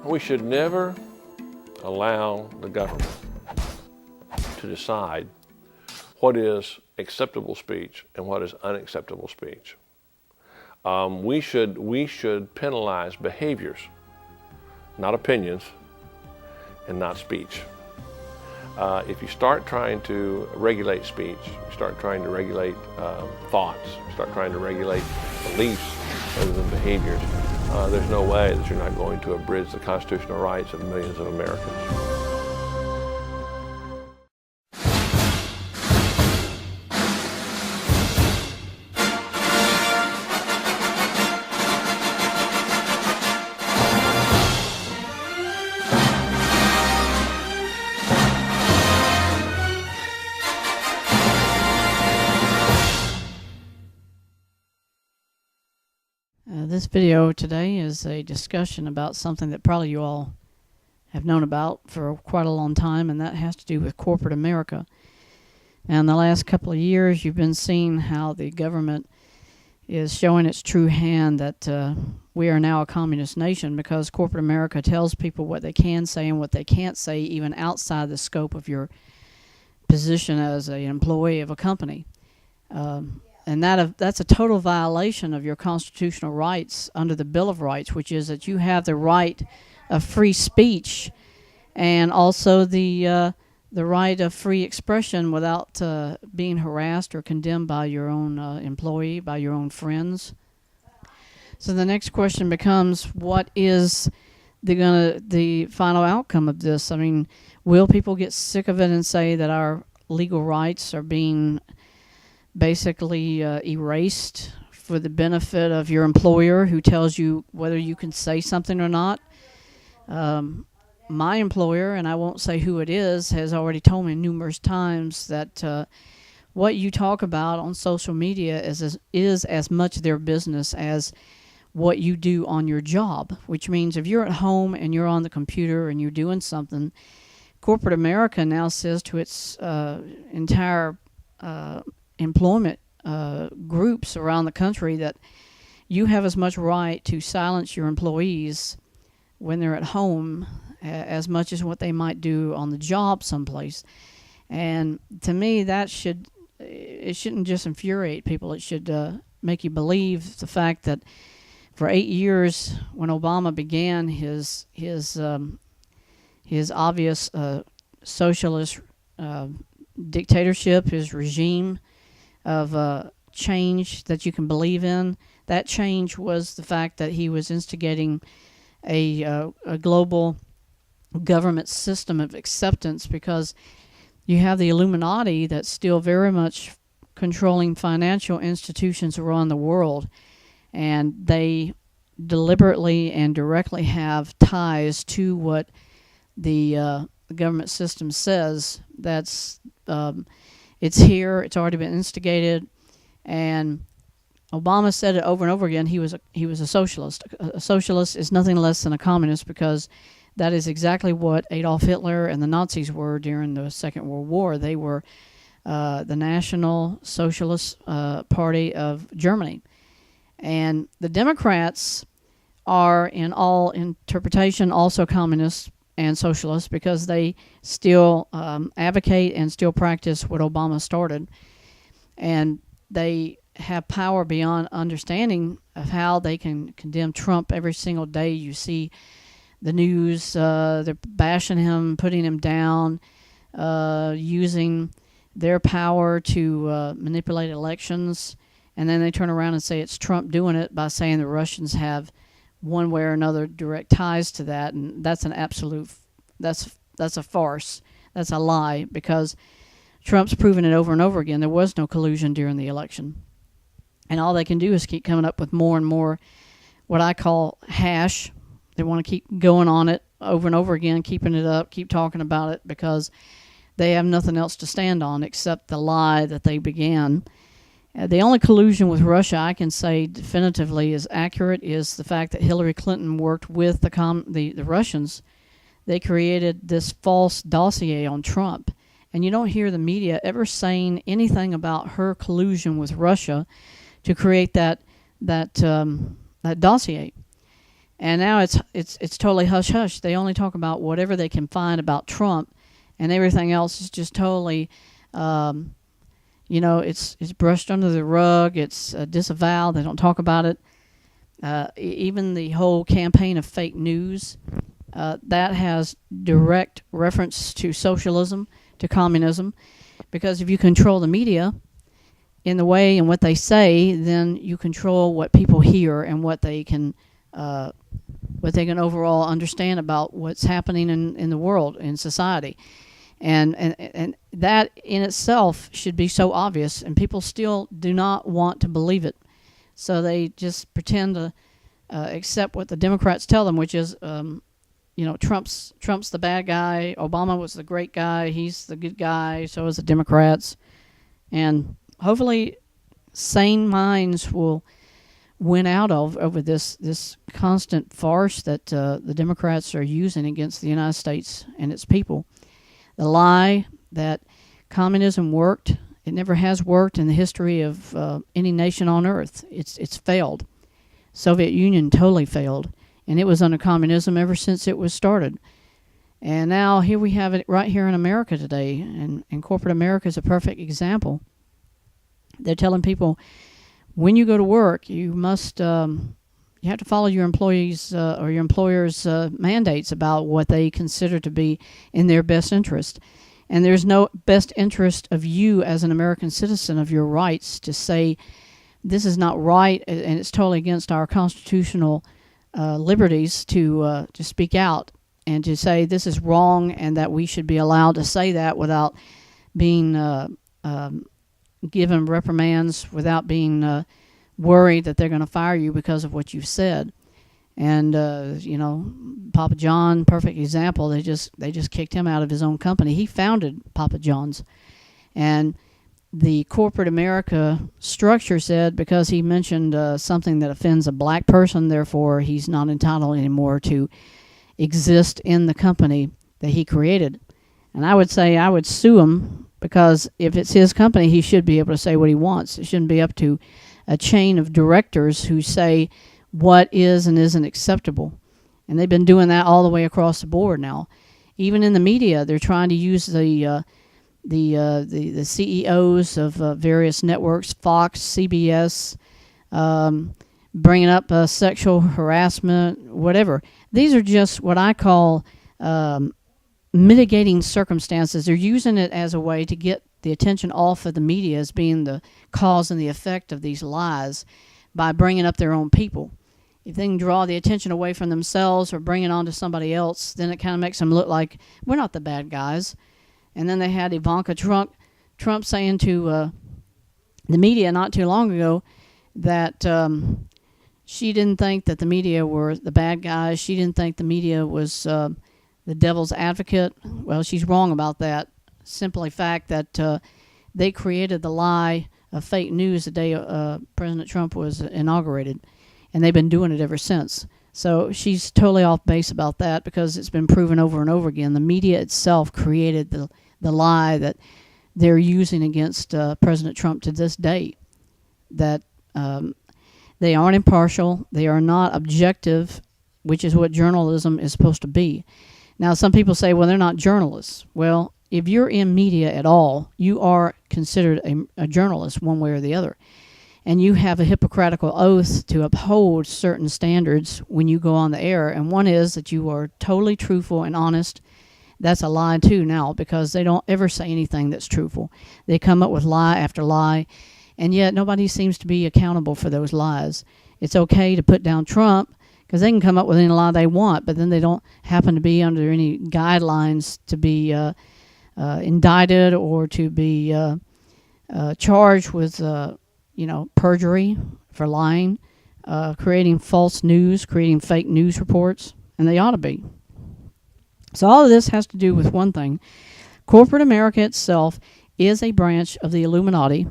We should never allow the government to decide what is acceptable speech and what is unacceptable speech. We should penalize behaviors, not opinions, and not speech. If you start trying to regulate speech, you start trying to regulate thoughts, you start trying to regulate beliefs rather than behaviors, there's no way that you're not going to abridge the constitutional rights of millions of Americans. This video today is a discussion about something that probably you all have known about for quite a long time, and that has to do with corporate America. Now, in the last couple of years, you've been seeing how the government is showing its true hand that we are now a communist nation because corporate America tells people what they can say and what they can't say, even outside the scope of your position as an employee of a company. And that's a total violation of your constitutional rights under the Bill of Rights, which is that you have the right of free speech and also the right of free expression without being harassed or condemned by your own employee, by your own friends. So the next question becomes, what is the final outcome of this? I mean, will people get sick of it and say that our legal rights are being basically erased for the benefit of your employer who tells you whether you can say something or not? My employer, and I won't say who it is, has already told me numerous times that what you talk about on social media is as much their business as what you do on your job, which means if you're at home and you're on the computer and you're doing something, corporate America now says to its entire employment groups around the country that you have as much right to silence your employees when they're at home as much as what they might do on the job someplace. And to me, it shouldn't just infuriate people. It should make you believe the fact that for 8 years, when Obama began his obvious socialist dictatorship, his regime of change that you can believe in, that change was the fact that he was instigating a global government system of acceptance, because you have the Illuminati that's still very much controlling financial institutions around the world, and they deliberately and directly have ties to what the government system says. That's it's here. It's already been instigated, and Obama said it over and over again. He was a socialist. A socialist is nothing less than a communist, because that is exactly what Adolf Hitler and the Nazis were during the Second World War. They were the National Socialist Party of Germany, and the Democrats are, in all interpretation, also communists and socialists, because they still advocate and still practice what Obama started. And they have power beyond understanding of how they can condemn Trump every single day. You see the news, they're bashing him, putting him down, using their power to manipulate elections. And then they turn around and say it's Trump doing it by saying the Russians have one way or another direct ties to that, and that's an absolute, that's a farce. That's a lie, because Trump's proven it over and over again. There was no collusion during the election, and all they can do is keep coming up with more and more what I call hash. They want to keep going on it over and over again, keeping it up, keep talking about it, because they have nothing else to stand on except the lie that they began. The only collusion with Russia I can say definitively is accurate is the fact that Hillary Clinton worked with the Russians. They created this false dossier on Trump, and you don't hear the media ever saying anything about her collusion with Russia to create that dossier. And now it's totally hush hush. They only talk about whatever they can find about Trump, and everything else is just totally, it's brushed under the rug. It's disavowed. They don't talk about it. Even the whole campaign of fake news, that has direct reference to socialism, to communism, because if you control the media in the way and what they say, then you control what people hear and what they can overall understand about what's happening in the world, in society. And that in itself should be so obvious, and people still do not want to believe it. So they just pretend to accept what the Democrats tell them, which is, Trump's the bad guy, Obama was the great guy, he's the good guy, so is the Democrats. And hopefully sane minds will win out over this constant farce that the Democrats are using against the United States and its people. The lie that communism worked, it never has worked in the history of any nation on earth. It's failed. Soviet Union totally failed, and it was under communism ever since it was started. And now here we have it right here in America today, and corporate America is a perfect example. They're telling people, when you go to work, you must you have to follow your employees or your employer's mandates about what they consider to be in their best interest. And there's no best interest of you as an American citizen, of your rights, to say this is not right and it's totally against our constitutional liberties to speak out and to say this is wrong and that we should be allowed to say that without being given reprimands, without being worried that they're going to fire you because of what you've said. And Papa John, perfect example. They just kicked him out of his own company. He founded Papa John's, and the corporate America structure said because he mentioned something that offends a black person, therefore he's not entitled anymore to exist in the company that he created. And I would say I would sue him, because if it's his company, he should be able to say what he wants. It shouldn't be up to a chain of directors who say what is and isn't acceptable. And they've been doing that all the way across the board now. Even in the media, they're trying to use the CEOs of various networks, Fox, CBS, bringing up sexual harassment, whatever. These are just what I call mitigating circumstances. They're using it as a way to get the attention off of the media as being the cause and the effect of these lies by bringing up their own people. If they can draw the attention away from themselves or bring it on to somebody else, then it kind of makes them look like we're not the bad guys. And then they had Ivanka Trump saying to the media not too long ago that she didn't think that the media were the bad guys. She didn't think the media was the devil's advocate. Well, she's wrong about that. Simply fact that they created the lie of fake news the day President Trump was inaugurated, and they've been doing it ever since. So she's totally off base about that, because it's been proven over and over again. The media itself created the lie that they're using against President Trump to this day, that they aren't impartial, they are not objective, which is what journalism is supposed to be. Now, some people say, well, they're not journalists. Well, if you're in media at all, you are considered a journalist one way or the other. And you have a Hippocratical oath to uphold certain standards when you go on the air. And one is that you are totally truthful and honest. That's a lie, too, now, because they don't ever say anything that's truthful. They come up with lie after lie, and yet nobody seems to be accountable for those lies. It's okay to put down Trump, because they can come up with any lie they want, but then they don't happen to be under any guidelines to be indicted or to be charged with, perjury for lying, creating false news, creating fake news reports, and they ought to be. So all of this has to do with one thing. Corporate America itself is a branch of the Illuminati.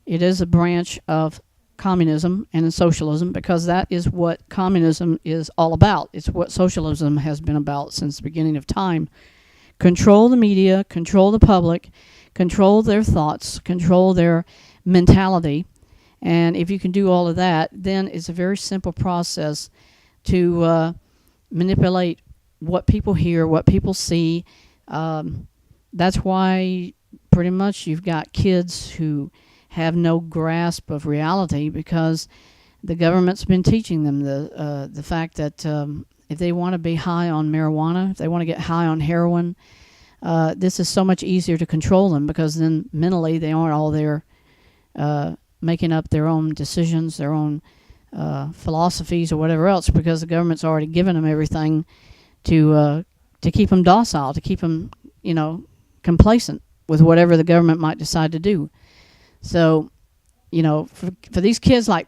It is a branch of communism and socialism, because that is what communism is all about. It's what socialism has been about since the beginning of time. Control the media, control the public, control their thoughts, control their mentality. And if you can do all of that, then it's a very simple process to manipulate what people hear, what people see. That's why pretty much you've got kids who have no grasp of reality because the government's been teaching them the fact that if they want to be high on marijuana, if they want to get high on heroin, this is so much easier to control them because then mentally they aren't all there making up their own decisions, their own philosophies or whatever else, because the government's already given them everything to keep them docile, to keep them, complacent with whatever the government might decide to do. So, for these kids like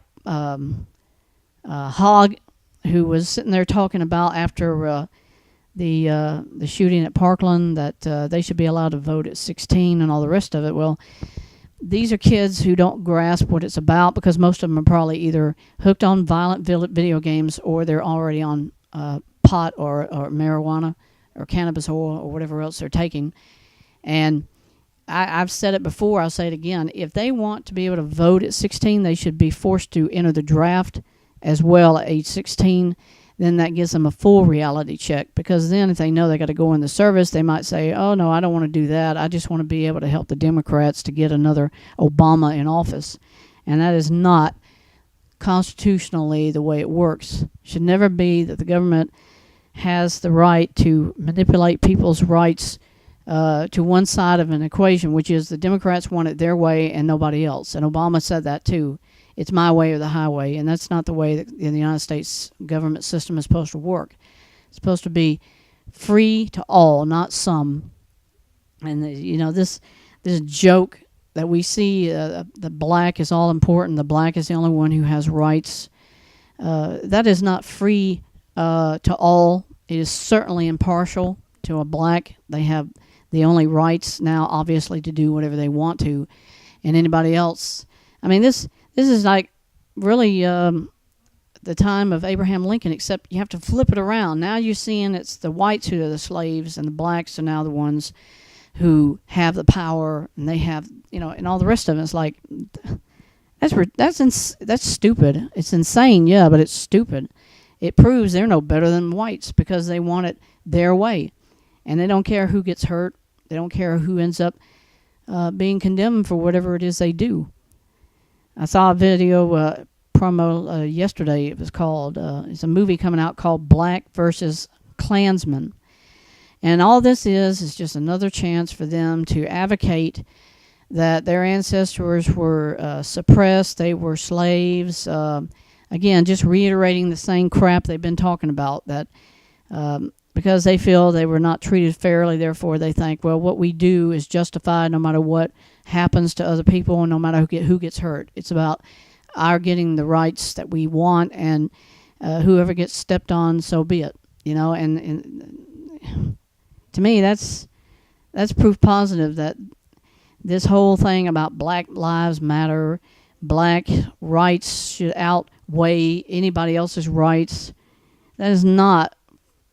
Hogg, who was sitting there talking about after the shooting at Parkland that they should be allowed to vote at 16 and all the rest of it. Well, these are kids who don't grasp what it's about because most of them are probably either hooked on violent video games or they're already on pot or marijuana or cannabis oil or whatever else they're taking. And I've said it before, I'll say it again. If they want to be able to vote at 16, they should be forced to enter the draft as well at age 16. Then that gives them a full reality check, because then if they know they got to go in the service, they might say, oh, no, I don't want to do that. I just want to be able to help the Democrats to get another Obama in office. And that is not constitutionally the way it works. It should never be that the government has the right to manipulate people's rights to one side of an equation, which is the Democrats want it their way and nobody else. And Obama said that too. It's my way or the highway, and that's not the way that the United States government system is supposed to work. It's supposed to be free to all, not some. And this joke that we see, the black is all important, the black is the only one who has rights. That is not free to all. It is certainly impartial to a black. They have the only rights now, obviously, to do whatever they want to, and anybody else. I mean, this is like really the time of Abraham Lincoln, except you have to flip it around. Now you're seeing it's the whites who are the slaves, and the blacks are now the ones who have the power, and they have, and all the rest of it. It's like that's stupid. It's insane, yeah, but it's stupid. It proves they're no better than whites because they want it their way, and they don't care who gets hurt. They don't care who ends up being condemned for whatever it is they do. I saw a video promo yesterday. It was called, it's a movie coming out called Black versus Klansman. And all this is just another chance for them to advocate that their ancestors were suppressed, they were slaves. Again, just reiterating the same crap they've been talking about, that because they feel they were not treated fairly, therefore they think, well, what we do is justified no matter what happens to other people and no matter who gets hurt. It's about our getting the rights that we want, and whoever gets stepped on, so be it. And to me, that's proof positive that this whole thing about Black Lives Matter, black rights should outweigh anybody else's rights, that is not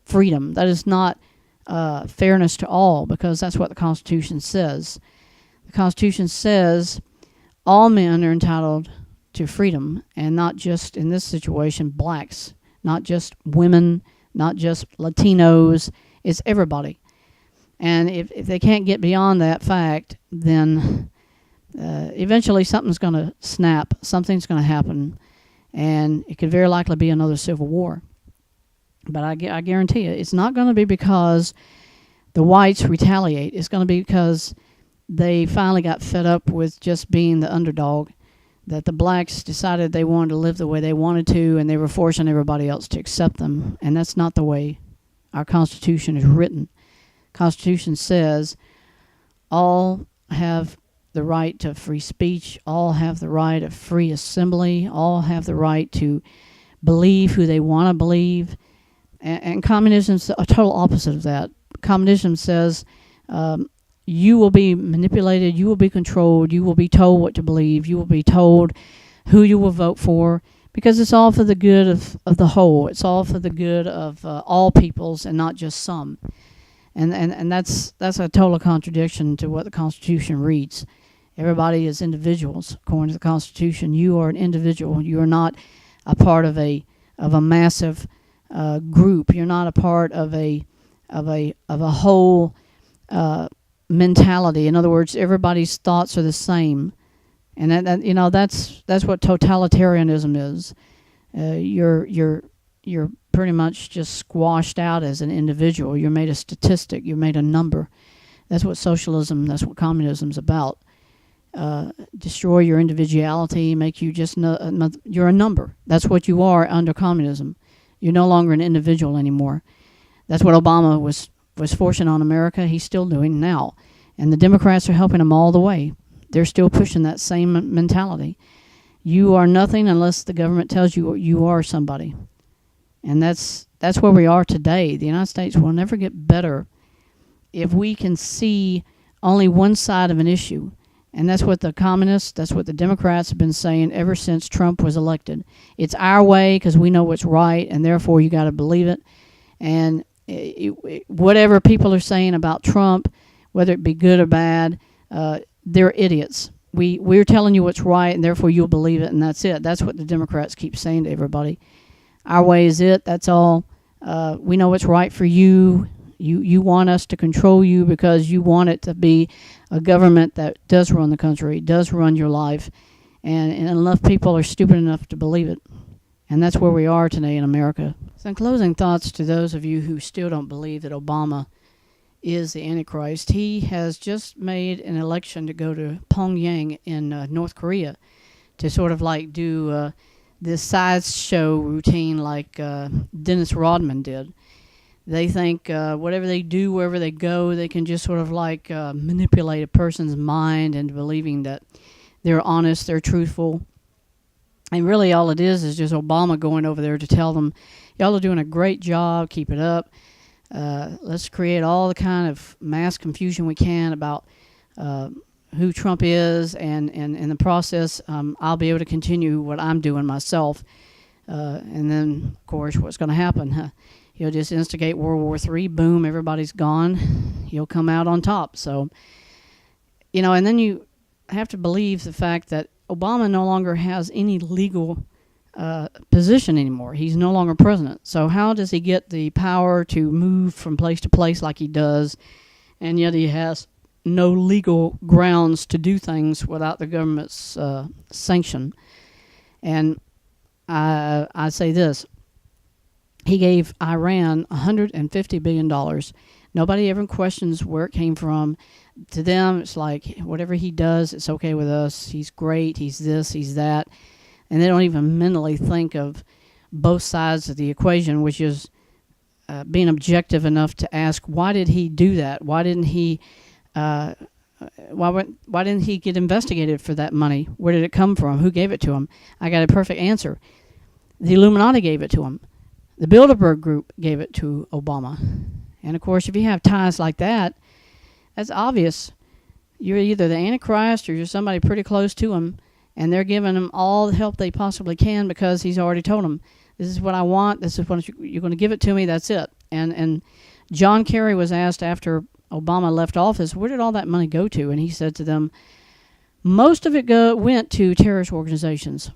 freedom. That is not fairness to all, because that's what the Constitution says. The Constitution says all men are entitled to freedom, and not just, in this situation, blacks, not just women, not just Latinos. It's everybody. And if they can't get beyond that fact, then eventually something's going to snap, something's going to happen, and it could very likely be another civil war. But I guarantee you, it's not going to be because the whites retaliate. It's going to be because they finally got fed up with just being the underdog, that the blacks decided they wanted to live the way they wanted to, and they were forcing everybody else to accept them. And that's not the way our Constitution is written. Constitution says all have the right to free speech, all have the right of free assembly, all have the right to believe who they want to believe. And communism's a total opposite of that. Communism says you will be manipulated, you will be controlled, you will be told what to believe, you will be told who you will vote for, because it's all for the good of the whole. It's all for the good of all peoples and not just some. And that's a total contradiction to what the Constitution reads. Everybody is individuals. According to the Constitution, you are an individual. You are not a part of a massive group. You're not a part of a whole mentality. In other words, everybody's thoughts are the same, and that's what totalitarianism is. You're pretty much just squashed out as an individual. You're made a statistic. You're made a number. That's what socialism. That's what communism's about. Destroy your individuality, make you just you're a number. That's what you are under communism. You're no longer an individual anymore. That's what Obama was forcing on America. He's still doing now. And the Democrats are helping him all the way. They're still pushing that same mentality. You are nothing unless the government tells you you are somebody. And that's where we are today. The United States will never get better if we can see only one side of an issue. And that's what the communists, that's what the Democrats have been saying ever since Trump was elected. It's our way because we know what's right, and therefore you got to believe it. And whatever people are saying about Trump, whether it be good or bad, they're idiots. We're telling you what's right, and therefore you'll believe it, and that's it. That's what the Democrats keep saying to everybody. Our way is it. That's all. We know what's right for you. You want us to control you because you want it to be a government that does run the country, does run your life, and enough people are stupid enough to believe it. And that's where we are today in America. Some closing thoughts to those of you who still don't believe that Obama is the Antichrist. He has just made an election to go to Pyongyang in North Korea to sort of like do this sideshow routine like Dennis Rodman did. They think whatever they do, wherever they go, they can just sort of like manipulate a person's mind into believing that they're honest, they're truthful. And really all it is just Obama going over there to tell them, y'all are doing a great job, keep it up. Let's create all the kind of mass confusion we can about who Trump is, and in the process, I'll be able to continue what I'm doing myself. And then, of course, what's going to happen? He'll just instigate World War III. Boom, everybody's gone. He'll come out on top. So, and then you have to believe the fact that Obama no longer has any legal position anymore. He's no longer president. So how does he get the power to move from place to place like he does, and yet he has no legal grounds to do things without the government's sanction? And I say this. He gave Iran $150 billion. Nobody ever questions where it came from. To them, it's like, whatever he does, it's okay with us. He's great. He's this, he's that. And they don't even mentally think of both sides of the equation, which is being objective enough to ask, why did he do that? Why didn't he get investigated for that money? Where did it come from? Who gave it to him? I got a perfect answer. The Illuminati gave it to him. The Bilderberg Group gave it to Obama. And, of course, if you have ties like that, that's obvious. You're either the Antichrist or you're somebody pretty close to him, and they're giving him all the help they possibly can because he's already told them, this is what I want, this is what you're going to give it to me, that's it. And John Kerry was asked after Obama left office, where did all that money go to? And he said to them, most of it went to terrorist organizations.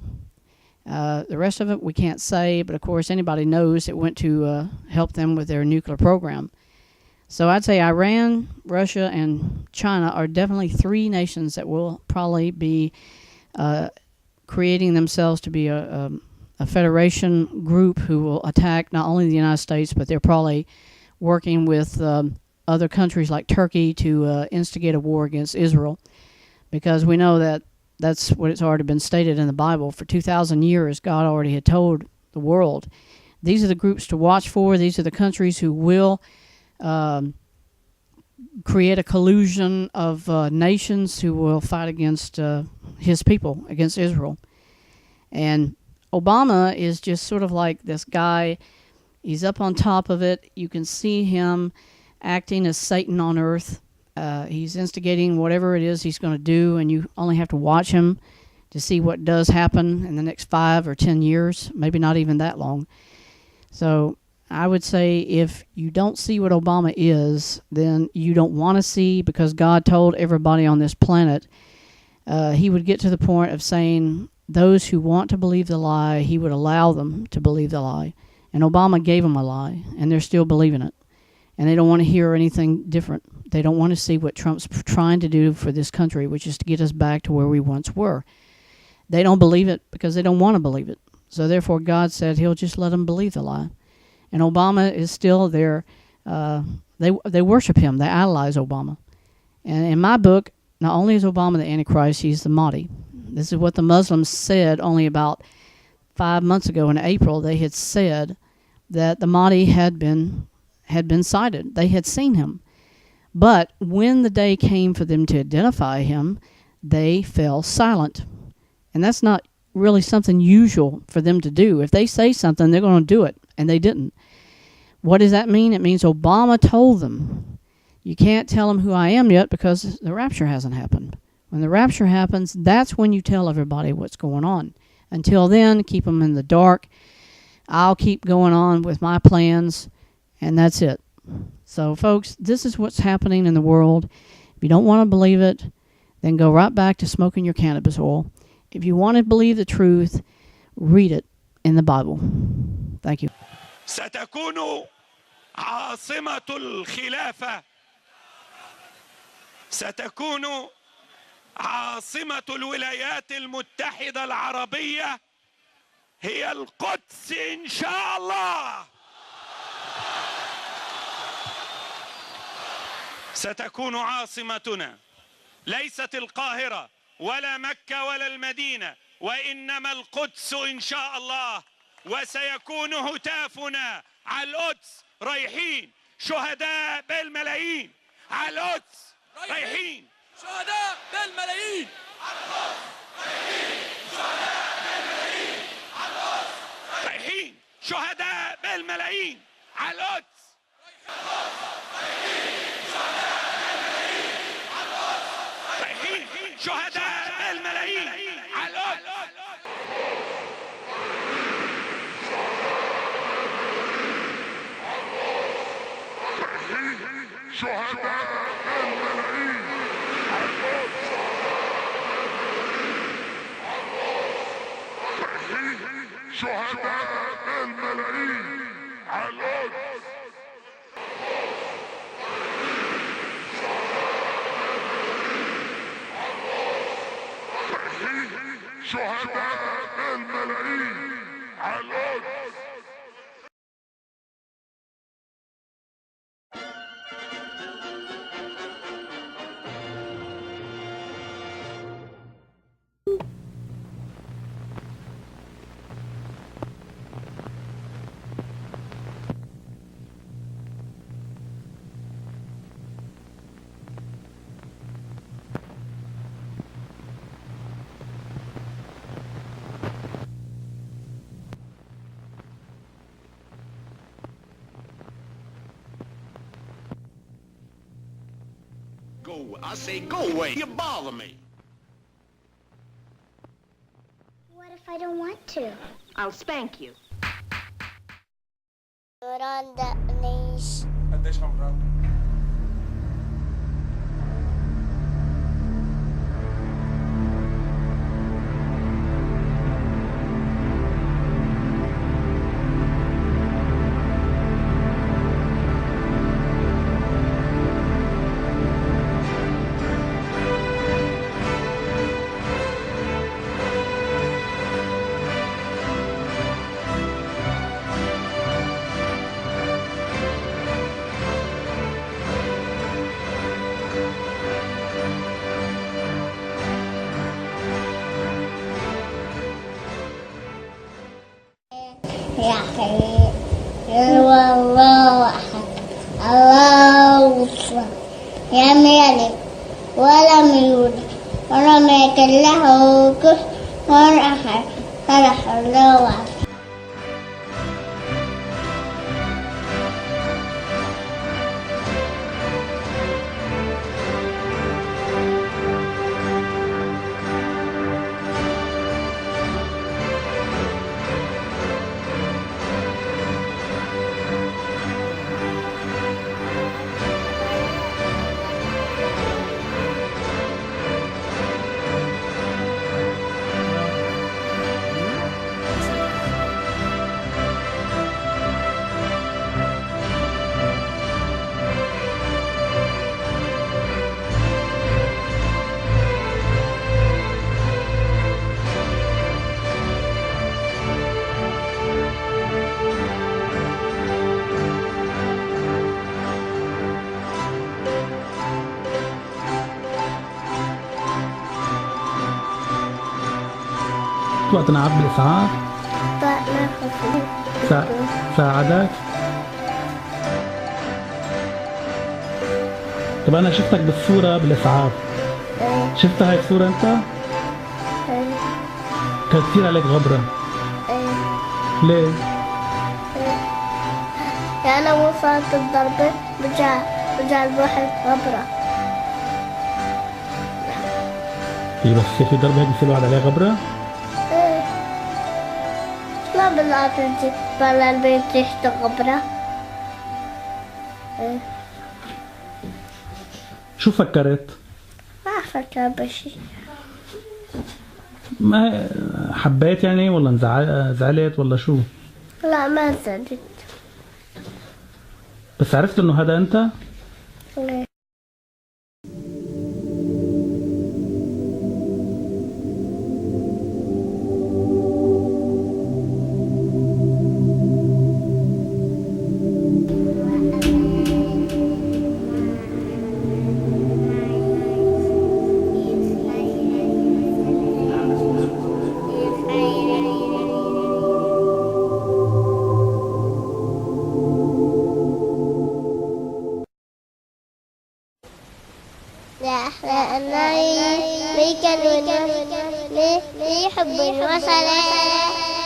The rest of it we can't say, but of course anybody knows it went to help them with their nuclear program. So I'd say Iran, Russia, and China are definitely three nations that will probably be creating themselves to be a federation group who will attack not only the United States, but they're probably working with other countries like Turkey to instigate a war against Israel, because we know that that's what it's already been stated in the Bible. For 2,000 years, God already had told the world, these are the groups to watch for. These are the countries who will create a collusion of nations who will fight against his people, against Israel. And Obama is just sort of like this guy. He's up on top of it. You can see him acting as Satan on earth. He's instigating whatever it is he's going to do, and you only have to watch him to see what does happen in the next 5 or 10 years, maybe not even that long. So I would say if you don't see what Obama is, then you don't want to see, because God told everybody on this planet he would get to the point of saying those who want to believe the lie, he would allow them to believe the lie. And Obama gave them a lie, and they're still believing it. And they don't want to hear anything different. They don't want to see what Trump's trying to do for this country, which is to get us back to where we once were. They don't believe it because they don't want to believe it. So therefore, God said he'll just let them believe the lie. And Obama is still there. They worship him. They idolize Obama. And in my book, not only is Obama the Antichrist, he's the Mahdi. This is what the Muslims said only about 5 months ago in April. They had said that the Mahdi had been sighted. They had seen him. But when the day came for them to identify him, they fell silent. And that's not really something usual for them to do. If they say something, they're going to do it. And they didn't. What does that mean? It means Obama told them, you can't tell them who I am yet because the rapture hasn't happened. When the rapture happens, that's when you tell everybody what's going on. Until then, keep them in the dark. I'll keep going on with my plans, and that's it. So, folks, this is what's happening in the world. If you don't want to believe it, then go right back to smoking your cannabis oil. If you want to believe the truth, read it in the Bible. Thank you. ستكون عاصمة الخلافة، ستكون عاصمة الولايات المتحدة العربية هي القدس إن شاء الله. ستكون عاصمتنا ليست القاهرة ولا مكة ولا المدينة، وإنما القدس إن شاء الله. وسيكون هتافنا على القدس رايحين شهداء بالملايين، على القدس رايحين شهداء بالملايين، على القدس رايحين شهداء بالملايين، على القدس رايحين شهداء بالملايين، على القدس رايحين شهداء بالملايين، على القدس رايحين شهداء بالملايين، على القدس. شهداء الملايين على القدس، شهداء الملايين على القدس، شهداء الملايين على القدس. Go, I say go away. You bother me. What if I don't want to? I'll spank you. You're on the knees. قديش عمرك؟ يا حبيبي الله أحد الله أكبر لم يلد ولم يولد ولم يكن له كفوا أحد صدق الله العظيم. شفت وقت نعب بالإسعاف؟ طقنا خفيف. ساعدك؟ طب أنا شفتك بالصورة بالإسعاف. ايه شفتها هاي الصورة أنت؟ ايه كان كتير عليك غبرة. ايه ليه؟ يعني لو وصلت الضربة رجع الواحد غبرة. هي بس في ضربة هيك بصير الواحد عليها غبرة؟ ايه ما بالله تجي بلا البيت ريحته غبرة. ايه شو فكرت؟ ما فكر بشي. ما حبيت يعني ولا زعلت ولا شو؟ لا ما زدت. بس عرفت انه هذا انت؟ ايه بيحبوا الوصلة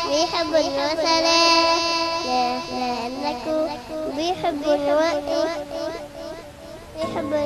بيحبوا الوصلة لأنكم بيحبوا الوقت بيحبوا